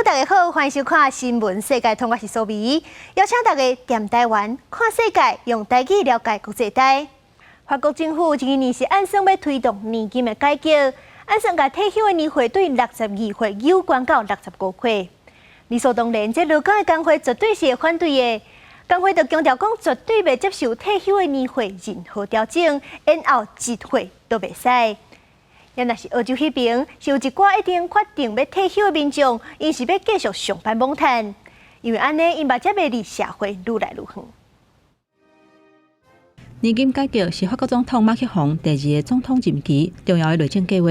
大家好，欢迎收看《新闻世界通》，我是苏眉，邀请大家踮台湾看世界，用台语了解国际台。法国政府今年是按算要推动年金的改革，按算甲退休的年岁对62岁有关到65岁。理所当然，这劳工的工会绝对是会反对的。工会就强调讲，绝对袂接受退休的年岁任何调整，延后1岁都袂使。也若是澳洲迄边，是有一寡已经决定要退休的民众，因是要继续上班猛赚，因为安尼因目睭要离社会愈来愈远。年金改革是法国总统马克宏第2个总统任期重要的内政计划，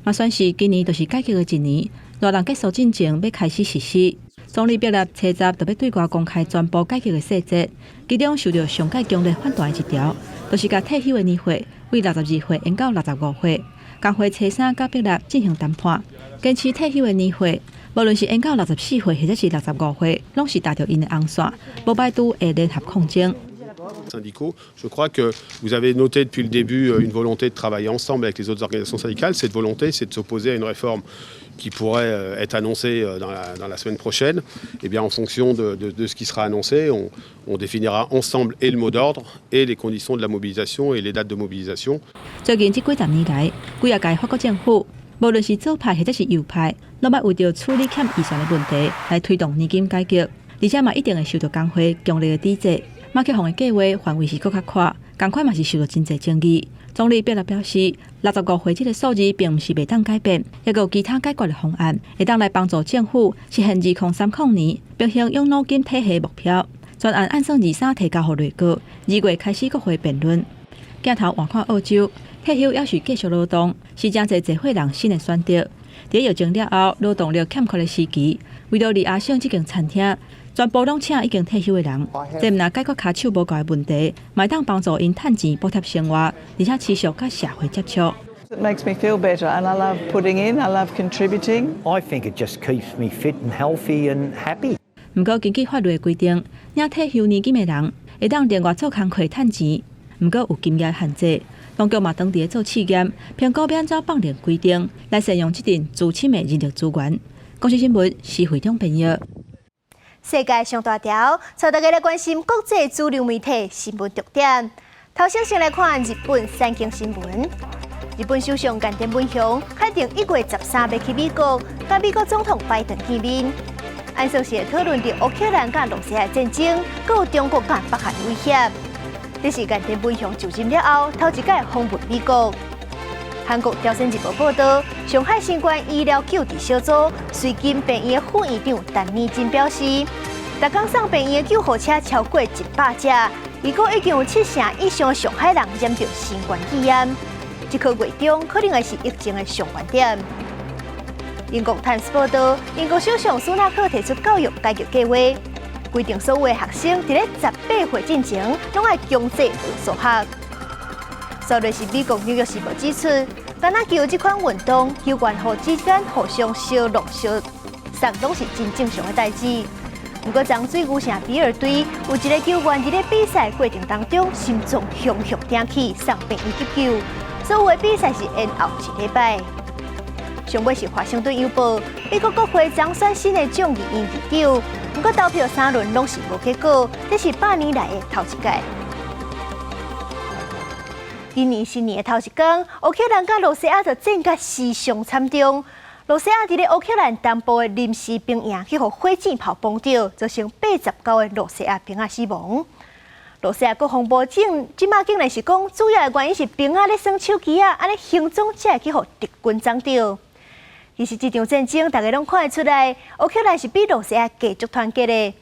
嘛算是今年就是改革的一年，热浪结束进程要开始实施。总理表列车集特别对外公开全部改革的细节，其中受到上界强烈反弹的一条，就是把退休的年岁为62岁延到65岁。工会车衫甲表列进行谈判，坚持退休的年岁，无论是延到64岁或者是65岁，拢是达到因的红线，无摆拄的联合抗争。Syndicaux, je crois que vous avez noté depuis le début une volonté de travailler ensemble avec les autres organisations syndicales. Cette volonté, c'est de s'opposer à une réforme qui pourrait être annoncée dans la semaine prochaine. Et bien, en fonction de ce qui sera annoncé, on définira ensemble et le mot d'ordre et les conditions de la mobilisation et les dates de mobilisation. 最近这几十年来，几啊届法国政府，无论是左派或者是右派，拢要为着处理欠预算的问题来推动年金改革，而且嘛一定会受到工会强烈的抵制。马克宏的计划范围是更较宽，同款嘛是受到真侪争议。总理表示，65岁这个数字并不是袂当改变，也有其他解决的方案，会当来帮助政府实现2030年并行养老金体系目标。专案按算23提交予内阁，2月开始国会辩论。镜头换看澳洲，退休要是继续劳动，是真侪社会人新的选择。在疫情了后，劳动力欠缺的时期，为了离亚省这间餐厅。全部拢请已经退休的人，这毋但解决骹手无够的问题，嘛当帮助因趁钱补贴生活，而且持续甲社会接触。It makes me feel better, and I love putting in. I love contributing. I think it just keeps me fit and healthy and happy. 不过根据法律的规定，领退休年金的人会当另外做工课趁钱，不过有金额限制。当局嘛当地做试验，评估要安怎放定规定来善用这阵资深的人力资源。公司新闻是会长编译。世界上大条，带大家来关心国际主流媒体新闻重点。头先来看日本三经新闻。日本首相岸田文雄确定1月13要去美国，甲美国总统拜登见面。按说是讨论着乌克兰甲罗西亚战争，佮有中国甲北韩威胁。这是岸田文雄就任了后头一届访问美国。韩国朝鲜日报报道，上海新冠医疗救治小组随今病院的副院长陈念真表示，每天送病院的救护车超过100架，预估已经有7成以上的上海人染到新冠肺炎。这个月中可能会是疫情的上源点。英国《Times》报道，英国首相苏纳克提出教育改革计划，规定所有的学生在18岁之前拢要强制学数学。昨日是美国《纽约时报》指出，敢若叫这款运动，球员和之间互相相弄相送，拢是真正常的代志。不过，漳水牛城比尔队有一个球员在比赛过程当中心脏熊熊挺起，送病院急救。所有的比赛是延后1礼拜。上尾是华盛顿邮报，美国国会张选新的众议院议长，不过投票3轮拢是无结果，这是8年来的头一届。今年新年的头一天，乌克兰甲罗西亚就战甲死伤惨重。罗西亚伫咧乌克兰东部的临时兵营去互火箭炮崩着，造成89个罗西亚兵仔死亡。罗西亚国防部长即马竟然是讲，主要的原因是兵仔咧耍手机安尼行踪才会去互敌军撞着。其实这场战争，大家拢看得出来，乌克兰是比罗西亚加足团结的。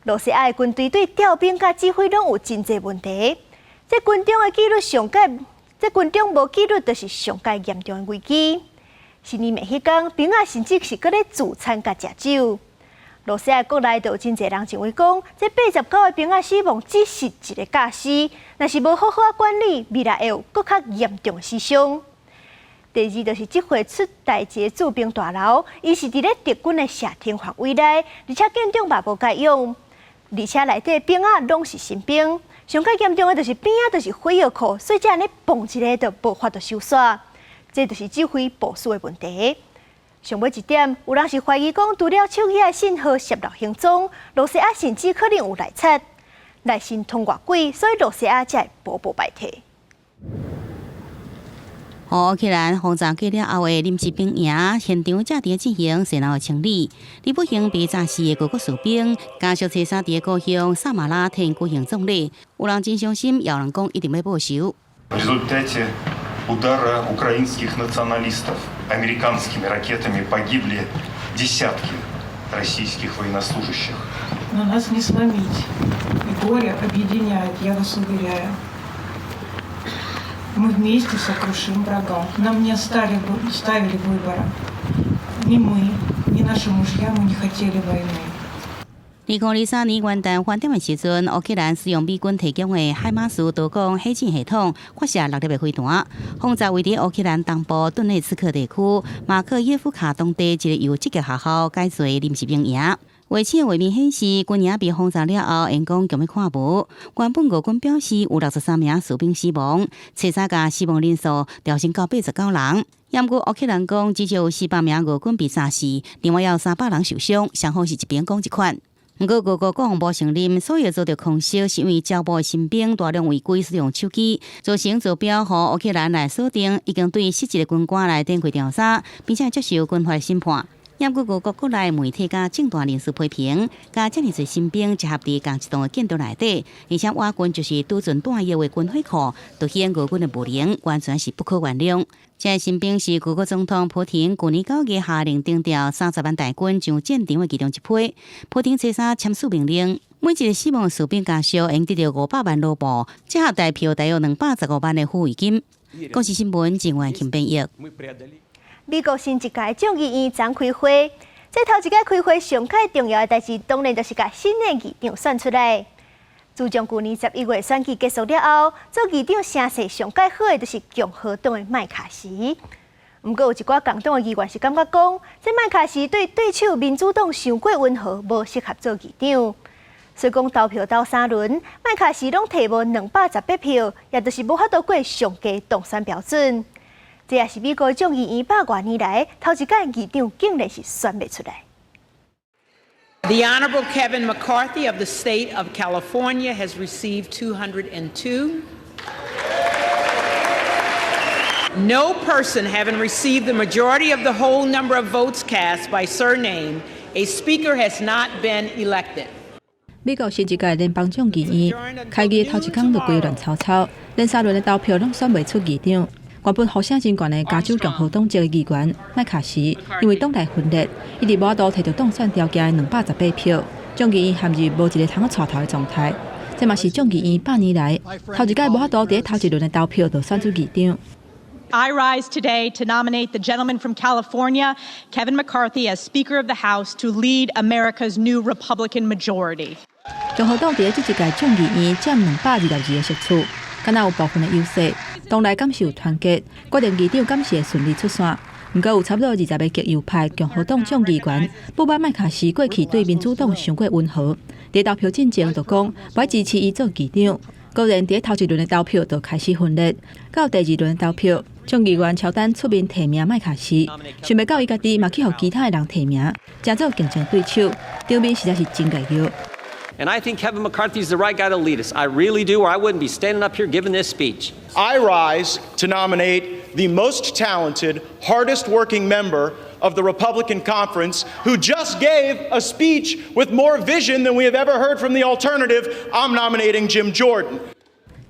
罗西亚的军队对调兵甲指挥拢有真侪问题。这军中的纪律上界，这军中无纪律，就是上界严重的危机。新年暝迄天，兵仔甚至是搁咧自餐甲食酒。罗西亚国内就有真侪人认为讲，这89个兵仔死亡只是一个假死，若是无好好管理，未来会有更较严重的死伤。第二就是这回出代志的驻兵大楼，伊是伫咧敌军的射程范围内，而且建筑嘛无改用，而且内底兵仔拢是新兵。上较严重的就是边仔就是火药库，所以这安尼蹦一个就无法度收煞，这就是指挥部署的问题。上尾一点，有人是怀疑讲，除了手机的信号泄露行踪，罗西亚甚至可能有内测，内线通偌贵，所以罗西亚才会步步败退。乌克兰轰炸过了后的临时兵营现场正在进行热闹的清理，李不兴被炸死的俄国士兵家属车杀伫故乡萨马拉厅举行葬礼，有人真伤心，也有人讲一定要报仇。В результате удара украинских националистов американскими ракетами погибли десятки российских военнослужащих. Но нас не сломить, и горе объединяет, я вас уверяю. Мы вместе сокрушим врага. Нам не ставили выбора. Ни мы, ни наши мужья, мы не хотели войны. 2023年元旦饭店的时阵，乌克兰使用美军提供的海马斯导攻火箭系统发射6粒的飞弹，轰炸位伫乌克兰东部顿内茨克地区马克耶夫卡当地一个由职业学校改造的临时兵营。卫星画面显示，军营被轰炸了后，员工强要看无。原本俄军表示有63名士兵死亡，车杀甲死亡人数调升到89人。不过乌克兰讲，至少有400名俄军被杀死，另外有300人受伤，双方是一边讲一款。不过，俄国国防部承认，所有遭到空袭是因为招募的新兵大量违规使用手机，造成坐标和乌克兰来锁定，已经对失职的军官来展开调查，并且接受军法审判。不过，俄国国内媒体甲政党人士批评，甲这么多新兵集合伫同一栋的建筑内底，而且瓦军就是拄准弹药的军火库，凸显俄军的无能，完全是不可原谅。这新兵是俄国总统普廷去年9月下令征调30万大军上战场的其中一批。普廷车杀签署命令，每一个死亡士兵家属应得到500万卢布，折合代票大约215万的抚慰金。国视新闻郑元庆编译。美国新一届众议院昨开会，这头一届开会上界重要的代志，当然就是把新的议长选出来。自从去年11月选举结束了后，做议长声势上界好的就是共和党的麦卡锡。不过有一寡共党的议员是感觉讲，这麦卡锡对手民主党伤过温和，无适合做议长。所以讲投票到3轮，麦卡锡拢摕无218票，也就是无法度过上届当选标准。这也是美国众议院100多年来头一届议长竟然是选不出来。The Honorable Kevin McCarthy of the state of California has received 202. No person having received the majority of the whole number of votes cast by surname, a speaker has not been elected. 美国新一届联邦众议院开议头一天就规乱草草，连3轮的投票拢选不出议长。原本呼声真悬的加州共和党籍的议员麦卡锡，因为党内分裂，一直无法度摕到当选条件的218票，众议院陷入无一个通带头的状态。这嘛是众议院100年来头一届无法度伫头一轮的投票就选出议长。I rise today to nominate the gentleman from California, Kevin McCarthy, as Speaker of the House to lead America's new Republican majority. 共和党伫这一届众议院占222个席次，敢若有部分的优势。党内敢是有团结，决定议长敢是会顺利出线。不过有差不多20个极右派共和党众议员不满麦卡锡过去对民主党伤过温和，伫投票进前就讲不爱支持伊做议长。果然伫头一轮的投票就开始分裂，到第2轮的投票，众议员乔丹出面提名麦卡锡，想袂到伊家己嘛去互其他的人提名，真做竞争对手，场面实在是真热闹。And I think Kevin McCarthy is the right guy to lead us. I really do, or I wouldn't be standing up here giving this speech. I rise to nominate the most talented, hardest working member of the Republican Conference who just gave a speech with more vision than we have ever heard from the alternative. I'm nominating Jim Jordan.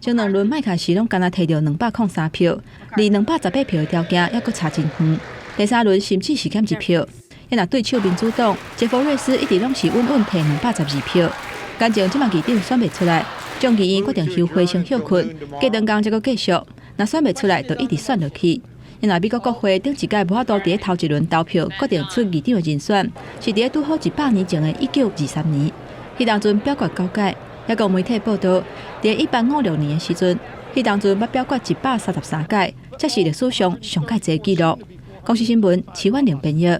前2轮麦卡锡拢敢若摕到203票，离218票的条件还佫差真远。第3轮甚至是减1票。因若对手民主党杰弗瑞斯一直拢是稳稳摕212票。感情即马议长选袂出来，众议院决定休会先休困，过2天再佫继续。若选袂出来，就一直选落去。因为美国国会顶一届无法度伫头一轮投票决定出议长的人选，是伫拄好100年前的1923年。迄当阵表决9届，也有媒体报道，伫1856年的时阵，迄当阵捌表决133届，这是历史上上届济纪录。公视新闻齐婉玲编译。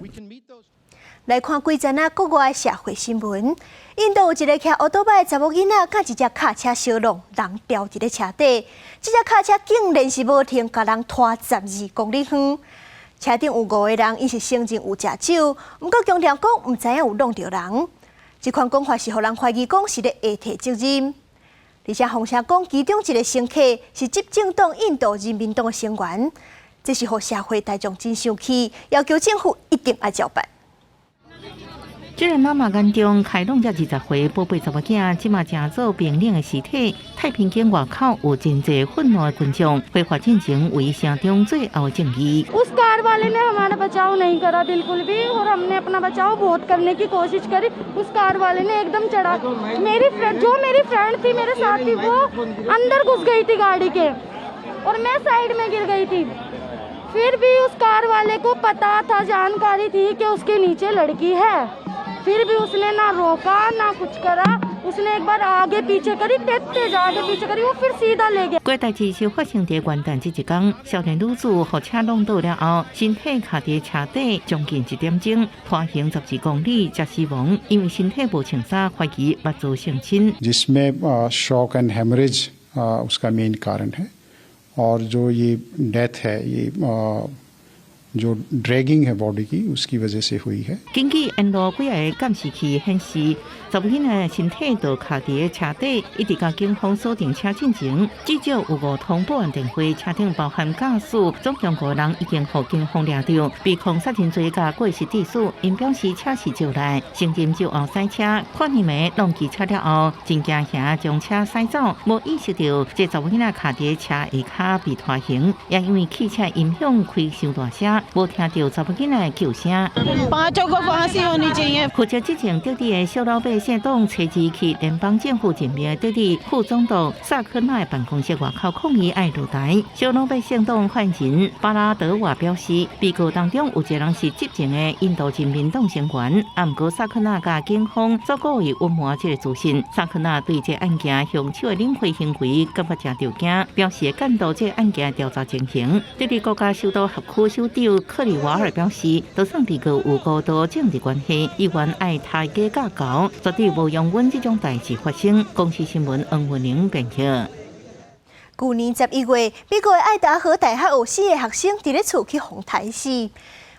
来看几则国外社会新闻。印度有一个骑奥多拜的查某囡仔，甲一只卡车相撞，人掉伫咧车底。这只卡车竟然是无停，甲人拖12公里远。车顶有5个人，因是承认有食酒，不过强调讲唔知影有弄着人。这款讲法是互人怀疑讲是咧下体责任。而且风声讲，其中一个乘客是执政党印度人民党的成员，这是互社会大众真生气，要求政府一定要照办。这个妈妈眼中开朗才20岁，宝贝查某囝，即马正做冰冷的尸体。太平间外口有真侪愤怒的群众，挥发进行为城中最后的正义。उस कार वाले ने हमारा बचाव नहीं करा बिल्कुल भी और हमने अपना बचाव बहुत करने की कोशिश करी उस कार वाले ने एकदम चढ़ा मेरी फ्रेंड थी मेरे साथ थी वो अंदर घुस गई थी गाड़ी के और मैं साइड में गिर गई थी फिर भी उस कार वाले को पता था जानकारी थी कि उसके नीचे लड़की है फिर भी उसने ना रोका ना कुछ करा उसने एक बार आगे पीछे करी तेज आगे पीछे करी वो फिर सीधा ले गया。这代志是发生在元旦这一天，少年女子被车弄倒了后，身体卡在车底将近1点钟，拖行12公里才死亡，因为身体无穿衫，怀疑物遭性侵。जिसमें शॉक एंड हेमरेज उसका मेन कारण है और जो ये डेथ है ये जो ड्रैगिंग है बॉडी की उसकी वजह से हुई है。根据印度几个监视器显示，查某囡仔身体就卡在车底，一直到警方锁定车进前，至少有5通报案电话，车顶包含驾驶，总共5人已经被警方抓到，被控杀人罪加过失致死。因表示车是借来，承认酒后塞车，看见没弄骑车了后，真惊吓将车驶走，无意识到这查某囡仔卡在车下骹被拖行，也因为汽车音响开伤大声。无听到查某囡仔叫声。负责执政当地的小老百姓党车子去联邦政府前面的当地副总统萨科纳的办公室外口抗议爱落台。小老百姓党发言人巴拉德瓦表示，被告当中有一人是执政的印度人民党成员，不过萨科纳甲警方足够以隐瞒这个资讯。萨科纳对这案件凶手的领会行为感觉真着惊，表示监督这案件调查情形。当地国家首都合区首长克里瓦尔表示，就算被告有高度政治关系，议员爱大家架构，绝对无容允这种代志发生。公司新闻黄文玲编辑。去年11月，美国的爱达荷大学有4个学生伫咧厝去互杀死，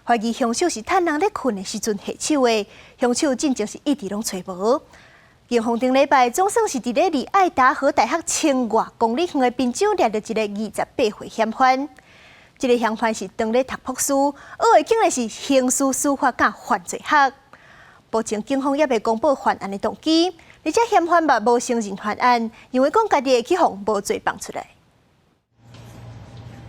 怀疑凶手是趁人咧困的时阵下手的，凶手真正是一直拢找无。警方顶礼拜总算是伫咧离爱达荷大学1000外公里远的滨州抓到一个28岁嫌犯。这个嫌犯是当咧读博士，学的竟然是刑事司法甲犯罪学。目前警方也未公布犯案的动机，而且嫌犯嘛无承认犯案，因为讲家己会去互无罪放出来。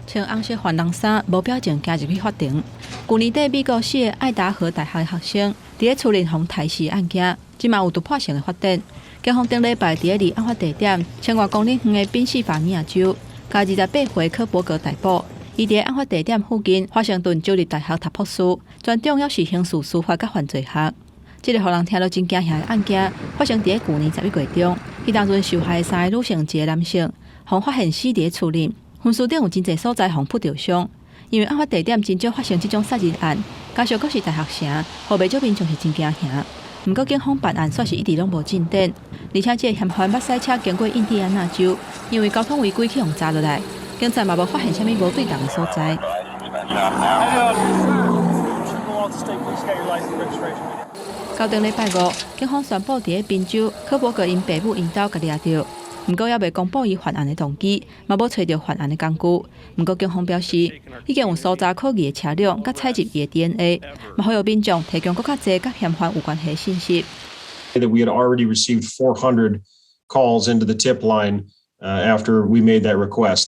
穿红色反long衫、无表情加入去法庭。去年底，美国4个爱达荷大学的学生伫咧处理互杀死案件，即嘛有突破性的发展。警方顶礼拜伫咧离案发地点1000外公里远的宾夕法尼亚州，甲28岁科伯格逮捕。伊伫案发地点附近华盛顿州立大学读博士，专长也是刑事司法甲犯罪学。这个互人听了真惊吓的案件，发生伫去年11月中。迄当阵受害3个女性、1个男性，互发现死伫厝里，分尸顶有真侪所在互扑着伤。因为案发地点真少发生这种杀人案，加上阁是大学城，互袂少民众是真惊吓。不过警方办案算是一直拢无进展，而且这个嫌犯捌赛车经过印第安纳州，因为交通违规去互抓落来。警察嘛无发现啥物无对当的所在。到顶礼拜5，警方宣布伫咧宾州科伯格因爸母引导甲抓到，不过也未公布伊犯案的动机，嘛无找到犯案的工具。不过警方表示，已经有搜查可疑的车辆，甲采集伊的 DNA， 嘛呼吁民众提供更较侪甲嫌犯有关系的信息。That we had already received 400 calls into the tip line after we made that request.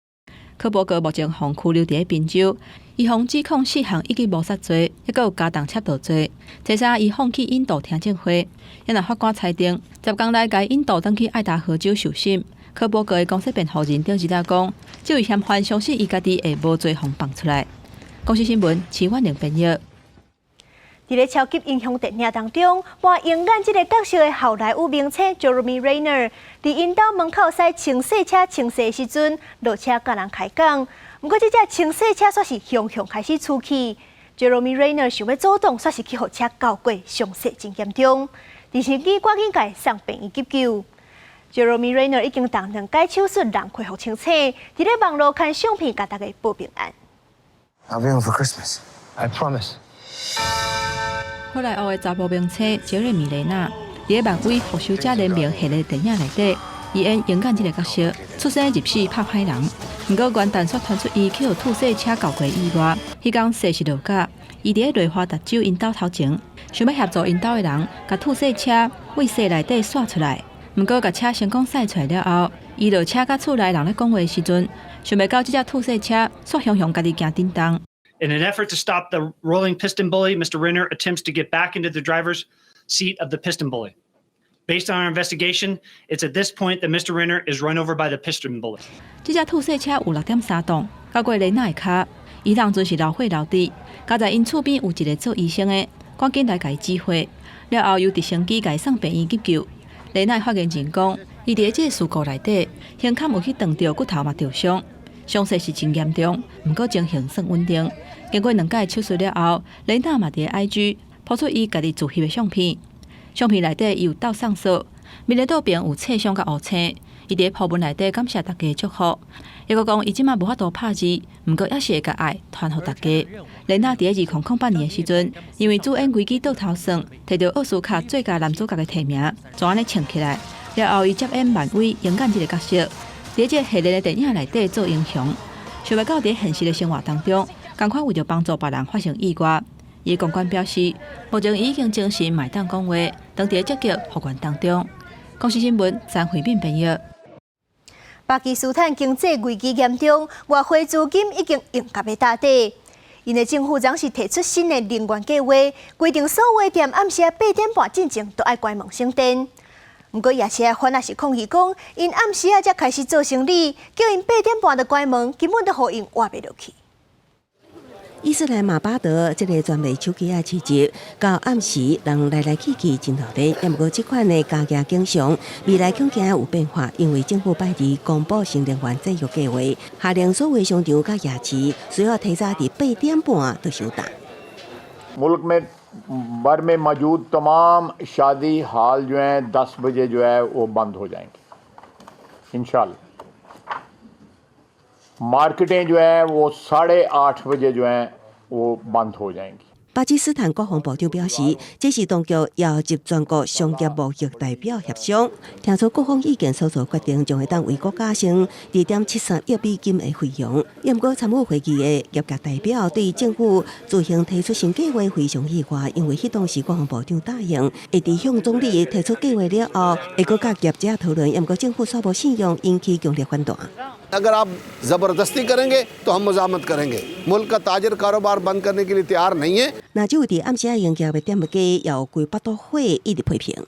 科伯格目前被拘留伫宾州，伊被指控4项一级谋杀罪，还有加重窃盗罪。第三，伊放弃印度听证会，因为法官裁定10天内该印度转去爱达荷州受审。科伯格的公司辩护人张吉达讲，这位嫌犯相信伊家己会无罪放放出来。公司新闻齐婉玲编译。伫咧超级英雄电影当中，扮演这个角色的好莱坞明星 Jeremy Renner， 伫因兜门口驶清洗车清洗的时阵，落车甲人开讲。不过，这只清洗车煞是雄雄开始出去。Jeremy Renner 想要阻挡，煞是去互车交过，伤势真严重。直升机赶紧甲送病院急救。Jeremy Renner 已经动2解手术，让恢复清醒。伫咧网络看相片，甲大家报平安。I'll be home for Christmas. I promise. 后来学的查甫名称杰瑞米雷娜，伫个漫威复仇者联盟系列电影内底，伊演勇敢这个角色，出生入死拍歹人。不过元旦却传出伊去互兔小车交过意外，迄天世事落假，伊伫个瑞华达州因兜头前，想要协助因兜的人，甲兔小车为室内底刷出来。不过甲车成功驶出来了后，伊落车甲厝内人咧讲话时阵，想袂到这只兔小车煞雄雄家己行叮当。In an effort to stop the rolling piston bully, Mr. Renner attempts to get back into the driver's seat of the piston bully. Based on our investigation, it's at this point that Mr. Renner is run over by the piston bully. 这只兔小车有6.3吨，到过雷娜的脚，伊当阵是老血老底，加在因厝边有一个做医生的，赶紧来甲伊指挥。了后由直升机甲伊送病院急救。雷娜发言人讲，伊伫这个事故内底，胸坎有去撞到，骨头嘛受伤，伤势是真严重，不过情形算稳定。经过2届手术了后，雷娜嘛伫 IG 抛出伊家己自翕的相片，相片内底伊有斗上锁，面咧倒边有册相甲乌青。伊伫铺文内底感谢大家祝福，伊阁讲伊即马无法度拍字，毋过还是会甲爱传互大家。雷娜伫2008年的时阵，因为主演危机倒头算，摕到奥斯卡最佳男主角的提名，就安尼请起来。了后伊接演漫威勇敢这个角色，伫这系列的电影内底做英雄。想袂到伫现实的生活当中，同款为着帮助别人发生意外。伊公关表示，目前已经精神卖当讲话，当伫积极复原当中。公司新闻张惠敏编译。巴基斯坦经济危机严重，外汇资金已经用甲要打底。因的政府总是提出新的能源计划，规定所有店暗时8点半进前都要关门省电。不过夜市反而是抗议讲，因暗时才开始做生意，叫因8点半就关门，根本都互因活袂落去。伊斯兰马巴德这个专卖手机市集，到暗时人来来去去真热闹。也不过这款的加价经常，未来恐惊有变化，因为政府拜二公布新能源节约计划，下令所有商场甲夜市需要提早伫8点半就收档。मुल्क में भर में मौजूद तमाम शादी हाल जो हैं 10 बजे जो है वो बंद हो जाएंगे इंशाल्लाह। मार्केटें जो है वो 8:30 बजे जो हैं वो बंद हो जाएंगी। 巴基斯坦国防部长表示，这是当局邀集全国商业贸易代表协商，听说各方意见所做决定，将会当为国加征2.73亿美金的费用。也不过参与会议的业界代表对政府自行提出新计划非常意外，因为迄当时国防部长答应会伫向总理提出计划了后，会阁甲业者讨论。也不过政府所无信用，引起强烈反弹。अगर आप जबरदस्ती करेंगे तो हम मजामत करेंगे। मुल्क का ताजर कारोबार बंद करने के लिए तैयार नहीं है। 那就伫暗时营业的店家有几百多伙一直批评。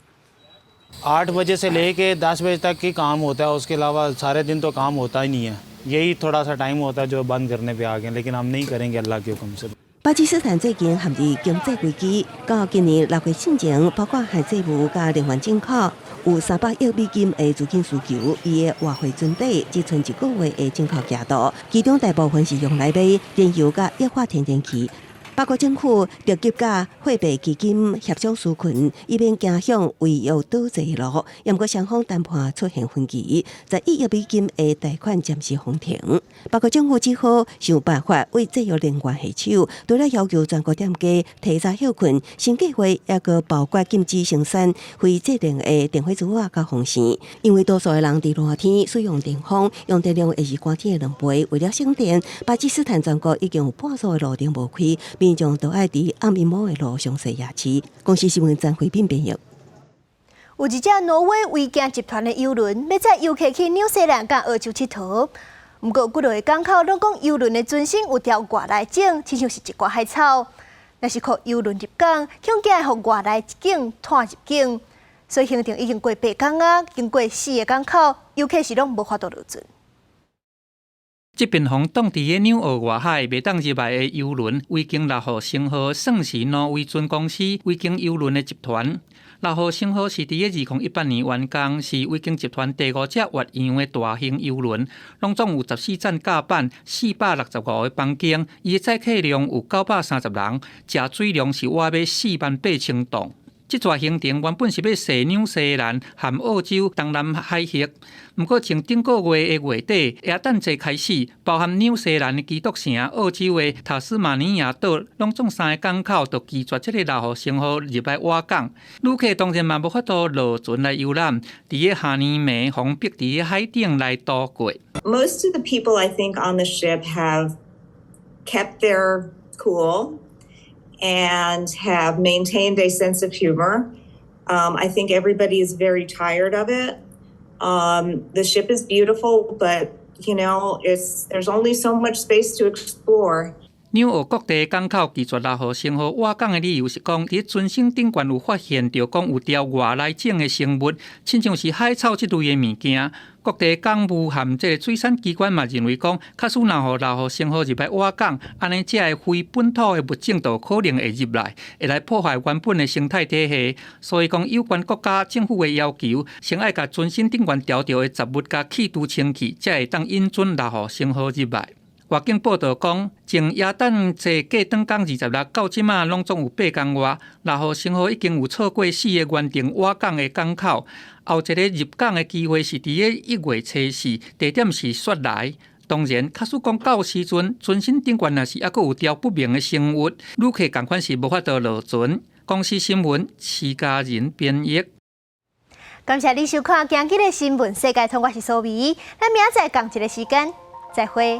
8 बजे से लेके 10 बजे तक ही काम होता है, उसके अलावा सारे दिन तो काम होता ही नहीं है। यही थोड़ा सा टाइम होता है जो बंद करने पे आ गए, लेकिन हम नहीं करेंगे अल्लाह के हुक्म से। 巴基斯坦最近陷入经济危机，到今年6月之前，包括海政务加能源进口有300亿美金的资金需求，伊的外汇存底只剩1个月的进口额度，其中大部分是用来买燃油加液化天然气。包括政府着急甲货币基金协商纾困，以免影响违约倒坐路。也不过双方谈判出现分歧，11亿美金的贷款暂时封停。包括政府只好想办法为节约能源下手，除了要求全国店家提早休困，新计划也个包括禁止生产非节能的电火珠啊甲风扇，因为多数的人伫热天使用电风，用电量会是寒天的2倍。为了省电，巴基斯坦全国已经有半数的路灯无开。民众都爱伫暗暝某的路上洗夜市。公司新闻张惠敏编译。有一只挪威维京集团的邮轮要载游客去纽西兰甲澳洲佚佗，不过几落个港口拢讲邮轮的船身有条外来种，亲像是一挂海草。若是靠邮轮入港，恐惊会互外来境拖入境，所以行程已经过8天啊，经过4个港口，游客是拢无法度落船。这边从当地的纽澳外海袂当入来的邮轮维京6号星号，算是挪威船公司维京邮轮的集团。6号星号是伫2018年完工，是维京集团第5只越洋的大型邮轮，拢总有14盏甲板，465个房间，伊的载客量有930人，食水量是挖要48000吨。这撮行程原本是要驶纽西兰和澳洲东南海峡，不过从顶个月的月底耶诞节开始，包含纽西兰的基督城、澳洲的塔斯马尼亚岛，拢总3个港口都拒绝这个6号升号入来瓦港。旅客当然嘛无法度落船来游览，伫个下年暝风逼伫个海顶来度过。Most of the people I think on the ship have kept their cool and have maintained a sense of humor. I think everybody is very tired of it. The ship is beautiful, but you know, there's only so much space to explore. 纽澳各地港口拒绝6号升号瓦港的理由是讲，伫船身顶悬有发现到讲有条外来种的生物，亲像是海草这类的物件。各地港务和这个水产机关嘛认为讲，假使6号升号入来瓦港，安尼这个非本土的物种就可能会入来，会来破坏原本的生态体系。所以讲，有关国家政府的要求，先爱甲船身顶悬条条的杂物甲气度清气，才会当引准6号升号入来。外景报道讲，从耶诞节过长港26到即马，拢总有8天外，6号升号已经有超过4个原定瓦港的港口。后一个入港的机会是伫个1月初4，地点是雪梨。当然，假使讲到时阵，船身顶悬若是还佫有条不明的生物，旅客同款是无法度落船。公司新闻，徐家人编译。感谢你收看今日的新闻世界通，我是苏眉，咱明仔载同一个时间再会。